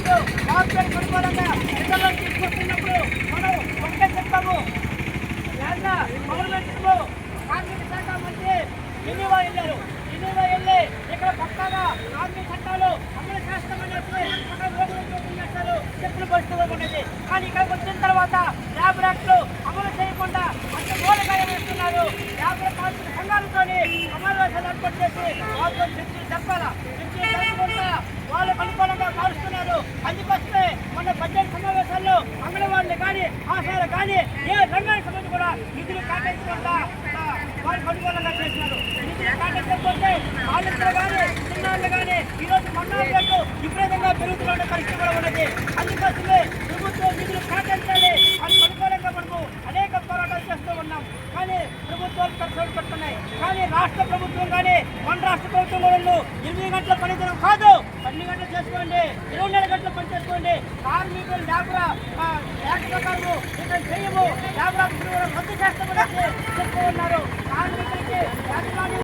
వాళ్ళు వార్తలకు అనుకూలంగా ఇతరులను తీసుకొస్తున్నప్పుడు మనం ఒకటే చెప్తాము. గవర్నమెంట్లో కార్మిక శాఖ మంత్రి జెనీవా వెళ్ళారు. జెనీవా వెళ్ళి ఇక్కడ పక్కాగా కార్మిక చట్టాలు అమలు చేస్తామని చేస్తారు చెప్పులు పరిస్థితి ఉండేది. కానీ ఇక్కడికి వచ్చిన తర్వాత ల్యాబ్ యాక్ట్లు అమలు చేయకుండా అంత మూలకాయ వేస్తున్నారు. ల్యాబ్ కార్మిక సంఘాలతో సమావేశాలు ఏర్పాటు చేసి వాళ్ళతో చర్చలు చెప్పాలా, చర్చలు జరగకుండా వాళ్ళకు అనుకూలంగా మారుస్తున్నారు. అందుకోసమే మొన్న బడ్జెట్ సమావేశాల్లో అంగన్వాడీలు కానీ ఆశాలు కానీ ఏ రంగానికి సంబంధించి కూడా నిధులు కేటాయించకుండా వాళ్ళకి అనుకూలంగా చేసినారు. నిధులు కేటాయించకపోతే వాళ్ళిద్దరు కానీ చిన్నాళ్ళు కానీ ఈరోజు మన్నాళ్ళు విపరీతంగా పెరుగుతున్న పరిస్థితి కూడా ఉన్నది. అందుకోసమే ప్రభుత్వం నిధులు కేటాయించాలి అని అనుకూలంగా మనము అనేక పోరాటాలు చేస్తూ ఉన్నాం. కానీ ప్రభుత్వాలు ఖర్చులు పెడుతున్నాయి. కానీ రాష్ట్ర ప్రభుత్వం కానీ మన రాష్ట్ర ప్రభుత్వం కూడా 8 గంటల పనిదినం కాదు, 12 గంటలు చేసుకోండి, 24 గంటలు పని చేసుకోండి. కార్మికులు లేబరా యాక్ట్ ప్రకారము ఇక్కడ చేయము, లేబరా రద్దు చేస్తామని చెప్తూ ఉన్నారు. కార్మికులకి